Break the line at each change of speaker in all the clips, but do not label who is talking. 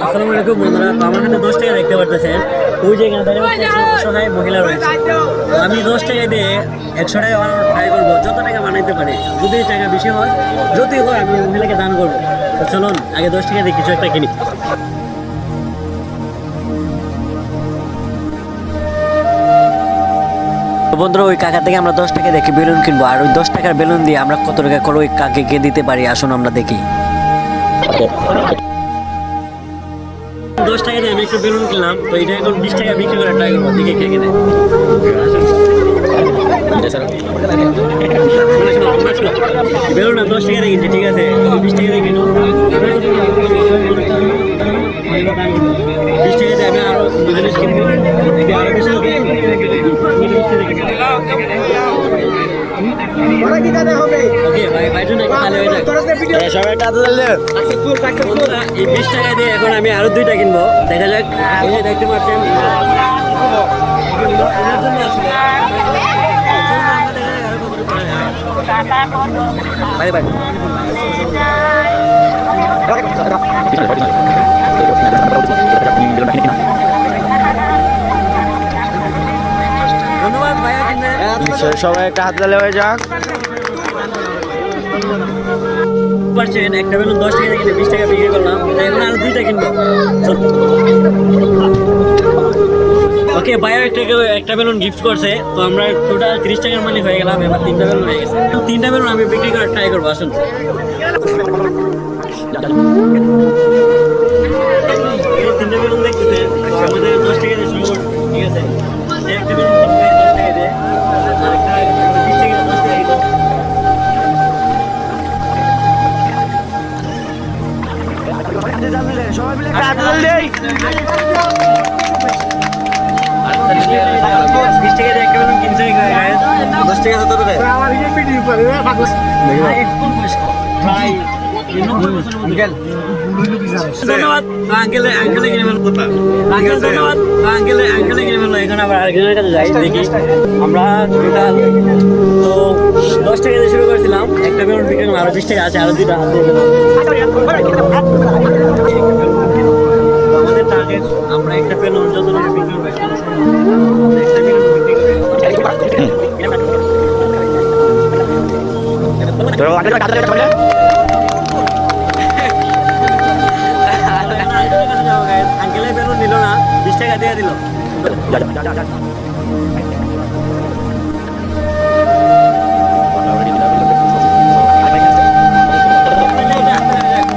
আসসালামু আলাইকুম বন্ধুরা, তো আমার হাতে 10 টাকা দেখতে পারতেছেন। ওই যে এখানে দাঁড়িয়ে অসহায় মহিলা রয়েছে। তো আমি 10 টাকা দিয়ে 100 টাকা বানানোর ট্রাই করবো, যত টাকা বানাইতে পারি। যদি টাকা বেশি হয়, যদি হয় আমি মহিলাকে দান করবো। তো চলুন আগে 10 টাকা দিয়ে কিছু একটা কিনি। তো বন্ধুরা, ওই কাকা থেকে আমরা 10 টাকা দেখি বেলুন কিনবো, আর ওই 10 টাকার বেলুন দিয়ে আমরা কত টাকা করে ওই কাকে দিতে পারি। আসুন আমরা দেখি। 10 টাকা দিয়ে আমি একটু বেলুন কিনলাম, তো এটা এখন 20 টাকা বিক্রি করে ট্রাই করবো, দেখি কে কিনে। বেলুন না 10 টাকা দিয়ে কিনছি, ঠিক আছে, 20 টাকা দিয়ে কিনো। 20 টাকা দিয়ে আমি আরো জিনিস কিনবো, আরো বেশি ওকে ভাই, ভাই জন্য একটা তালে হয়ে যাক। সবাই একটা হাতে তালে। এই 20 টাকা দিয়ে এখন আমি আরো 2টা কিনবো, দেখা যাক। এই যে দেখতে পাচ্ছেন, ভাই ভাই ধন্যবাদ ভাইয়া কিনে।
সবাই একটা হাত তালে হয়ে যাক।
পারছেন একটা বেলুন 10 টাকা কিনে 20 টাকা বিক্রি করলাম, এখন আরো 2টা কিনবো। ওকে, ভাইয়া একটা বেলুন গিফট করছে, তো আমরা টোটাল 30 টাকার মালিক হয়ে গেলাম। এবার 3টা বেলুন হয়ে গেছে, 3টা বেলুন আমি বিক্রি করার ট্রাই করবো। আসুন, এই 3টা বেলুন দেখতেছেন, আমাদের 10 টাকা দিয়ে শুরু করবো, ঠিক আছে। একটা বেলুন 10 টাকা দিয়ে, আরেকটা 20 টাকা 10 টাকা দিল।
সবাই মিলে একটা হাত তালে দেই।
20 টাকা দিয়ে একটা বেলুন কিনছে, 10 টাকা তো দেবে। ধন্যবাদ আঙ্কেলে কিনে ফেলবো। আঙ্কেল ধন্যবাদ, আঙ্কেলে কিনে ফেলবো। এখন আবার আরেকজনের কাছে যাই, দেখি আমরা টোটাল তো 10 টাকা দিয়ে শুরু করেছিলাম। একটা বেলুন বিক্রি করলাম, আরো 20 টাকা আছে, আরো 2টা হাত দিয়ে দিলাম। আমাদের টার্গেট, আমরা একটা বেলুন যত টাকা বিক্রি করবো, একটা বেলুন বিক্রি করে আঙ্কেলের বেলুন নিল না, 20 টাকা দিয়ে দিল।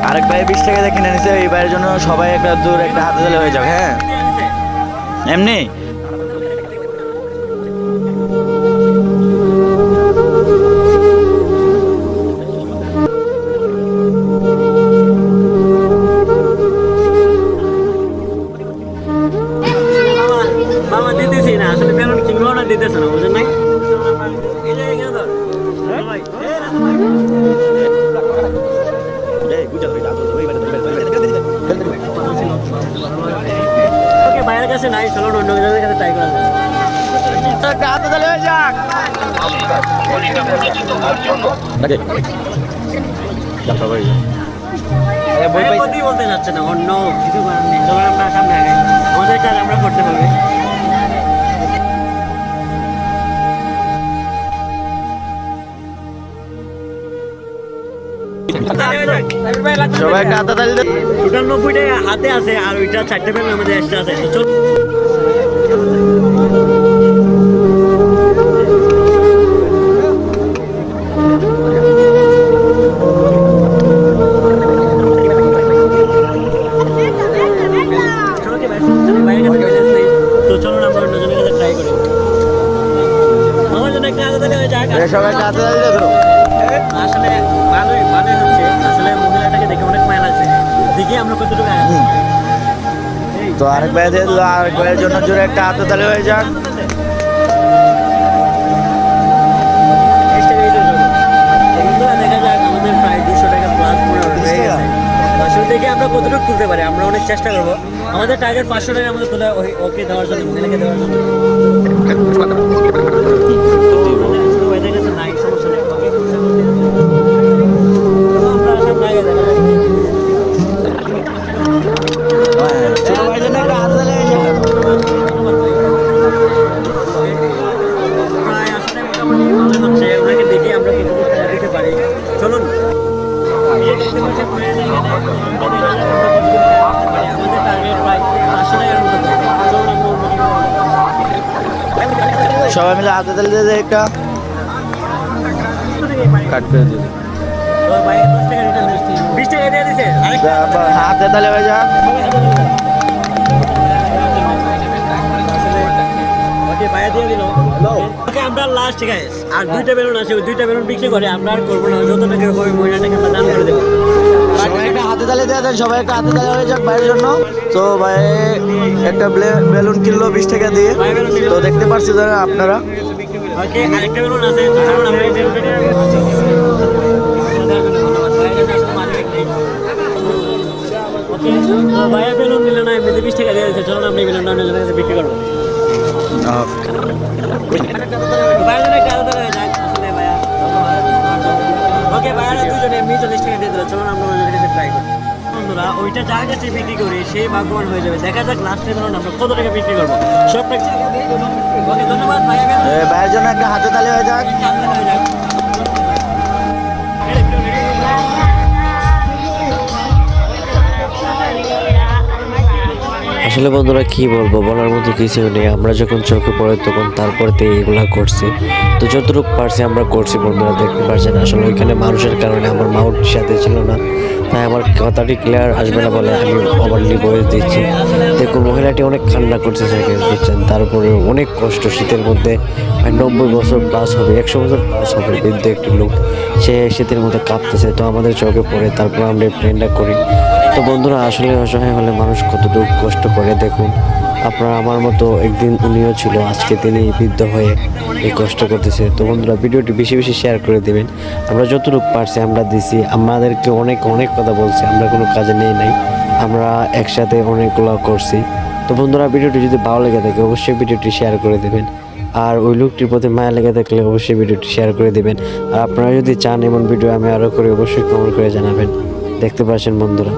আরেক ভাই 20 টাকা দিয়ে কিনে নিছে। এইবারের জন্য সবাই একটা দূর একটা হাতে তালে হয়ে যাক। হ্যাঁ, এমনি
মামা দিতেছি না, আসলে বেলুন কিনবো না, দিতেছে না, বুঝেন নাই। এই যে এখানে ধর। ভাই, ওকে, বাইরের কাছে নাই, চলো অন্য জনের কাছে ট্রাই করা যায়।
একটা হাতে তালে হয়ে যাক।
বই বলতে যাচ্ছে না, অন্য কিছু করার নেই। চলো আমরা সামনে আগাই, আমাদের কাজ আমরা করতে হবে।
সবাই একটা হাতে তালে দেই।
টোটাল 90 টাকা হাতে আছে, আর ওইটা 4টে বেলুন আমাদের এক্সট্রা আছে। তো চল তো চলুন আমরা অন্যজনের কাছে ট্রাই করি। আমার জন্য একটা হাতে তালি হয়ে যাক।
সবাই একটা হাতে তালে দে তো।
আসলে ভালোই হচ্ছে। আসলে মহিলাটাকে দেখে অনেক মায়া লাগছে, দেখি আমরা কতটুকু আগাবো।
তো আরেক ভাই দিয়ে দিল, আরেক ভাইয়ের জন্য জোরে একটা হাতে তালে হয়ে যাক।
দেখা যাক, আমাদের প্রায় 200 টাকা প্লাস হয়ে গেছে। আসলে দেখে আমরা কতটুকু তুলতে পারি, আমরা অনেক চেষ্টা করবো। আমাদের টার্গেট 500 টাকার মধ্যে তুলে ওকে দেওয়ার জন্য, মহিলাকে দেওয়ার জন্য। ভাইদের কাছে নাই, সমস্যা নেই। আমরা সামনে আগে দেখা যাক।
সবাই মিলে হাতে তালি দিয়ে একটা কাট করে দিই।
তো ভাই 10 টাকা রিটার্ন 20 টাকা দিয়ে দিছে আরেকটা
হাতে তালি হয়ে যাক।
ওকে ভাই দিয়ে দিল ওকে আমরা লাস্ট গাইস আর দুইটা বেলুন আছে ওই দুইটা বেলুন বিক্রি করে আমরা আর করব না যত টাকা হবে মহিলাটাকে আমরা দান করে দেব
সবাই একটা হাতে তালি দিয়ে দেন, সবাই একটা হাতে তালি হয়ে যাক ভাইয়ের জন্য। তো ভাই একটা বেলুন কিনলো 20 টাকা দিয়ে। তো দেখতে পাচ্ছি যারা আপনারা
ওকে আরেকটা বেলুন আছে কারণ আমরা এই বেলুনটা ওকে তো ভাইয়া বেলুন দিলে না এমনিতে 20 টাকা দিয়ে দিয়েছে চলুন আমরা এই বেলুনটা অন্য জনের কাছে বিক্রি করবো ভাইয়া জন্য একটা আলাদা হয়ে যাক আসলে ভাইয়া ওকে ভাইয়া দুজনে এমনি 40 টাকা দিয়ে দিল চলুন আমরা অন্য জনের কাছে ট্রাই করি বন্ধুরা ওইটা যার কাছে বিক্রি করি সেই ভাগ্যবান হয়ে যাবে দেখা যাক লাস্টে ধরুন আমরা কত টাকা বিক্রি করবো সবটা ওকে ধন্যবাদ ভাইয়া
ভাইয়ের জন্য একটা হাতে তালি হয়ে যাক।
আসলে বন্ধুরা কি বলবো, বলার মতো কিছু নেই। আমরা যখন চোখে পড়ে তখন তারপরে এগুলা করছি, তো যতটুকু পারছি আমরা করছি। বন্ধুরা দেখতে পাচ্ছেন আসলে ওইখানে মানুষের কারণে আমার মাউন্ট সাথে ছিল না, তাই আমার কথাটি ক্লিয়ার আসবে না বলে আমি ওভারলি বয়স দিচ্ছি। দেখুন মহিলাটি অনেক কান্না করছে সেখানে দিচ্ছেন, তারপরে অনেক কষ্ট শীতের মধ্যে 90 বছর প্লাস হবে, 100 বছর প্লাস হবে বৃদ্ধ একটি লোক, সে শীতের মধ্যে কাঁপতেছে। তো আমাদের চোখে পড়ে তারপর আমরা এই প্লেনটা করি। তো বন্ধুরা আসলে অসহায় হলে মানুষ কতটুকু কষ্ট করে দেখুন। আপনার আমার মতো একদিন উনিও ছিল, আজকে তিনি বৃদ্ধ হয়ে এই কষ্ট করতেছে। তো বন্ধুরা ভিডিওটি বেশি বেশি শেয়ার করে দিবেন। আমরা যতটুকু পারছি আমরা দিছি, আমাদেরকে অনেক অনেক কথা বলছে, আমরা কোনো কাজে নেই নাই, আমরা একসাথে অনেকগুলো করছি। তো বন্ধুরা ভিডিওটি যদি ভালো লেগে থাকে অবশ্যই ভিডিওটি শেয়ার করে দেবেন, আর ওই লোকটির প্রতি মায়া লেগে থাকলে অবশ্যই ভিডিওটি শেয়ার করে দিবেন। আর আপনারা যদি চান এমন ভিডিও আমি আরও করে অবশ্যই কমেন্ট করে জানাবেন। দেখতে পাচ্ছেন বন্ধুরা।